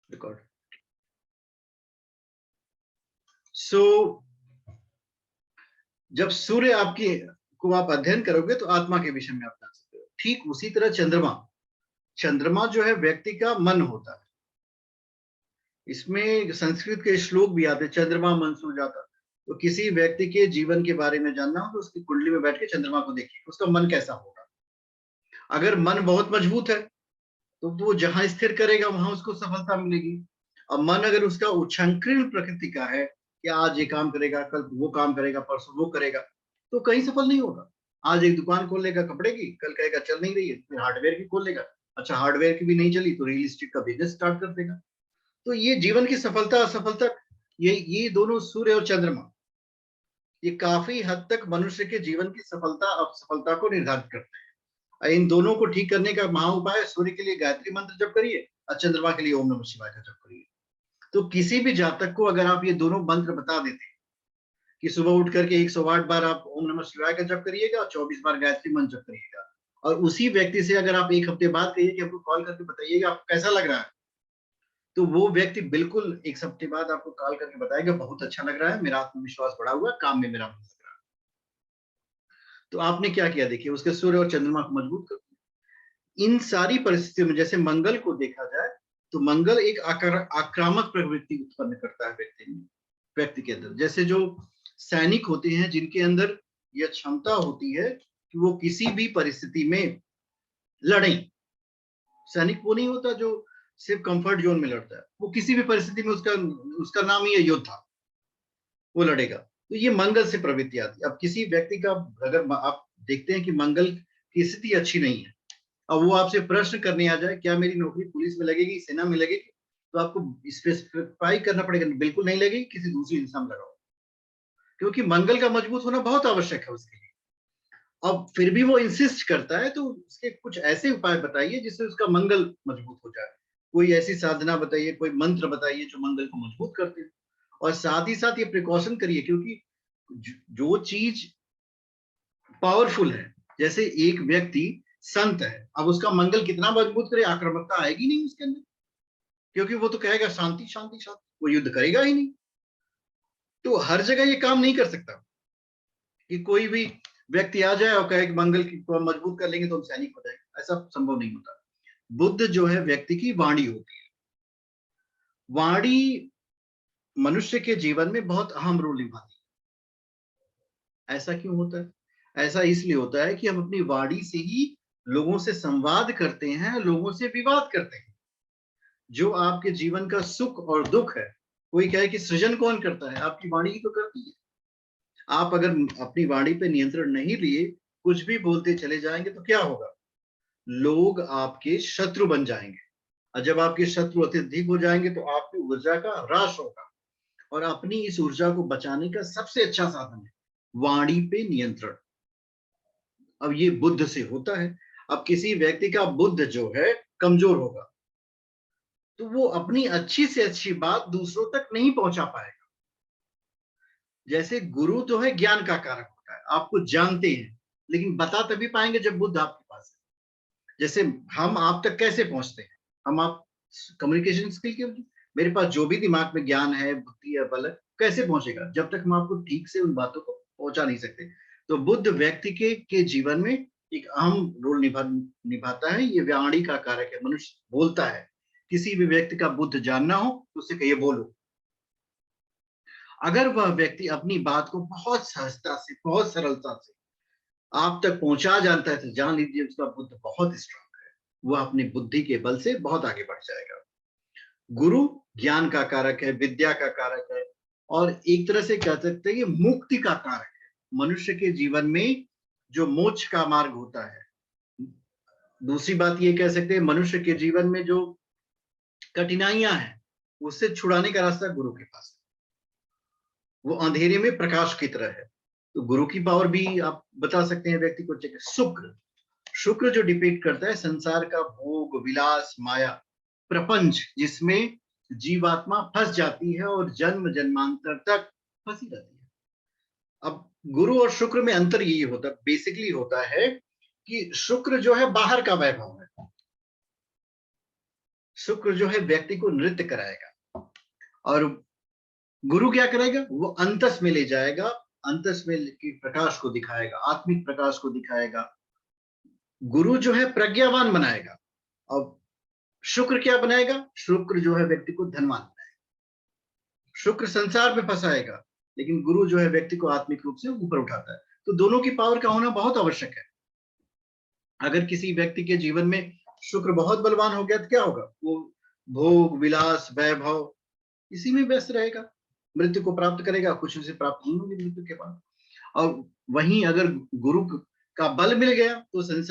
Record. सो जब सूर्य आपकी को आप अध्ययन करोगे तो आत्मा के विषय में आप जान सकते हो। ठीक उसी तरह चंद्रमा, चंद्रमा जो है व्यक्ति का मन होता है। इसमें संस्कृत के श्लोक भी आते, चंद्रमा मन सो जाता। तो किसी व्यक्ति के जीवन के बारे में जानना हो तो उसकी कुंडली में बैठ के चंद्रमा को देखिए, उसका मन कैसा होगा। अगर मन बहुत मजबूत है तो वो जहां स्थिर करेगा वहां उसको सफलता मिलेगी। और मन अगर उसका उच्छृंखल प्रकृति का है कि आज ये काम करेगा, कल वो काम करेगा, परसों वो करेगा, तो कहीं सफल नहीं होगा। आज एक दुकान खोल लेगा कपड़े की, कल कहेगा चल नहीं रही है, फिर हार्डवेयर की खोल लेगा। अच्छा, हार्डवेयर की भी नहीं चली तो रियल एस्टेट का बिजनेस स्टार्ट कर देगा। तो ये जीवन की सफलता असफलता, ये दोनों सूर्य और चंद्रमा, ये काफी हद तक मनुष्य के जीवन की सफलता असफलता को निर्धारित करते हैं। इन दोनों को ठीक करने का महा उपाय, सूर्य के लिए गायत्री मंत्र जप करिए और चंद्रमा के लिए ओम नमः शिवाय का जप करिए। तो किसी भी जातक को अगर आप ये दोनों मंत्र बता देते हैं कि सुबह उठ करके 108 बार आप ओम नमः शिवाय का जप करिएगा और 24 बार गायत्री मंत्र जप करिएगा, और उसी व्यक्ति से अगर आप एक हफ्ते बाद कहिए कि हमको कॉल करके बताइएगा आपको कैसा लग रहा है, तो वो व्यक्ति बिल्कुल एक हफ्ते बाद आपको कॉल करके बताएगा बहुत अच्छा लग रहा है, मेरा आत्मविश्वास बढ़ा हुआ है, काम में मेरा मन लग रहा है। तो आपने क्या किया, देखिए उसके सूर्य और चंद्रमा को मजबूत कर। इन सारी परिस्थितियों में जैसे मंगल को देखा जाए तो मंगल एक आक्रामक प्रवृत्ति उत्पन्न करता है व्यक्ति के अंदर। जैसे जो सैनिक होते हैं जिनके अंदर यह क्षमता होती है कि वो किसी भी परिस्थिति में लड़े। सैनिक वो नहीं होता जो सिर्फ कंफर्ट जोन में लड़ता है, वो किसी भी परिस्थिति में उसका उसका नाम ही है योद्धा, वो लड़ेगा। तो ये मंगल से प्रवृत्ति आती है। अब किसी व्यक्ति का अगर आप देखते हैं कि मंगल की स्थिति अच्छी नहीं है, अब वो आपसे प्रश्न करने आ जाए क्या मेरी नौकरी पुलिस में लगेगी, सेना में लगेगी, तो आपको स्पेसिफाई करना पड़ेगा, बिल्कुल नहीं लगेगी, किसी दूसरी दिशा में लगाओ, क्योंकि मंगल का मजबूत होना बहुत आवश्यक है उसके लिए। अब फिर भी वो इंसिस्ट करता है, तो उसके कुछ ऐसे उपाय बताइए जिससे उसका मंगल मजबूत हो जाए। कोई ऐसी साधना बताइए, कोई मंत्र बताइए जो मंगल को मजबूत करते हैं। और साथ ही साथ ये प्रिकॉशन करिए, क्योंकि जो चीज पावरफुल है, जैसे एक व्यक्ति संत है, अब उसका मंगल कितना मजबूत करे, आक्रामकता आएगी नहीं उसके अंदर, क्योंकि वो तो कहेगा शांति शांति शांति, वो युद्ध करेगा ही नहीं। तो हर जगह ये काम नहीं कर सकता कि कोई भी व्यक्ति आ जाए और कहे कि मंगल को हम मजबूत कर लेंगे तो हम सैनिक हो जाएंगे, ऐसा संभव नहीं होता। बुद्ध जो है व्यक्ति की वाणी होती है। वाणी मनुष्य के जीवन में बहुत अहम रोल निभाती है। ऐसा क्यों होता है? ऐसा इसलिए होता है कि हम अपनी वाणी से ही लोगों से संवाद करते हैं, लोगों से विवाद करते हैं। जो आपके जीवन का सुख और दुख है, कोई कहे कि सृजन कौन करता है, आपकी वाणी ही तो करती है। आप अगर अपनी वाणी पे नियंत्रण नहीं लिए कुछ भी बोलते चले जाएंगे तो क्या होगा, लोग आपके शत्रु बन जाएंगे। और जब आपके शत्रु अत्यधिक हो जाएंगे तो आपकी ऊर्जा का ह्रास होगा। और अपनी इस ऊर्जा को बचाने का सबसे अच्छा साधन है वाणी पे नियंत्रण। अब ये बुद्ध से होता है। अब किसी व्यक्ति का बुद्ध जो है कमजोर होगा तो वो अपनी अच्छी से अच्छी बात दूसरों तक नहीं पहुंचा पाएगा। जैसे गुरु जो है ज्ञान का कारक होता है, आपको जानते हैं लेकिन बता तभी पाएंगे जब बुद्ध आपके पास है। जैसे हम आप तक कैसे पहुंचते हैं, हम आप कम्युनिकेशन स्किल के, मेरे पास जो भी दिमाग में ज्ञान है, बुद्धि या बल है, कैसे पहुंचेगा जब तक हम आपको ठीक से उन बातों को पहुंचा नहीं सकते। तो बुद्ध व्यक्ति के जीवन में एक अहम रोल निभाता है। ये वाणी का कारक है, मनुष्य बोलता है। किसी भी व्यक्ति का बुद्ध जानना हो तो उसे कहिए बोलो। अगर वह व्यक्ति अपनी बात को बहुत सहजता से, बहुत सरलता से आप तक पहुंचा जानता है तो जान लीजिए उसका बुद्ध बहुत स्ट्रांग है, वह अपनी बुद्धि के बल से बहुत आगे बढ़ जाएगा। गुरु ज्ञान का कारक है, विद्या का कारक है, और एक तरह से कह सकते हैं ये मुक्ति का कारक है। मनुष्य के जीवन में जो मोक्ष का मार्ग होता है। दूसरी बात ये कह सकते हैं मनुष्य के जीवन में जो कठिनाइयां हैं उससे छुड़ाने का रास्ता गुरु के पास है। वो अंधेरे में प्रकाश की तरह है। तो गुरु की पावर भी आप बता सकते हैं व्यक्ति को। शुक्र, शुक्र जो डिपेक्ट करता है संसार का भोग विलास माया प्रपंच, जिसमें जीवात्मा फंस जाती है और जन्म जन्मांतर तक फंसी रहती है। अब गुरु और शुक्र में अंतर यही होता है, बेसिकली होता है कि शुक्र जो है बाहर का वैभव है, शुक्र जो है व्यक्ति को नृत्य कराएगा, और गुरु क्या करेगा? वो अंतस में ले जाएगा, अंतस में की प्रकाश को दिखाएगा, आत्मिक प्रकाश को दिखाएगा। गुरु जो है प्रज्ञावान बनाएगा, और शुक्र क्या बनाएगा? शुक्र जो है व्यक्ति को धनवान बनाएगा। शुक्र संसार में फंसाएगा, लेकिन गुरु जो है व्यक्ति को आत्मिक रूप से ऊपर उठाता है। तो दोनों की पावर का होना बहुत आवश्यक है। अगर किसी व्यक्ति के जीवन में शुक्र बहुत बलवान हो गया तो क्या होगा? वो भोग विलास वैभव इसी में व्यस्त रहेगा, मृत्यु को प्राप्त करेगा, कुछ उसे प्राप्त नहीं होगी मृत्यु के बाद। और वहीं अगर गुरु का बल मिल गया तो संसार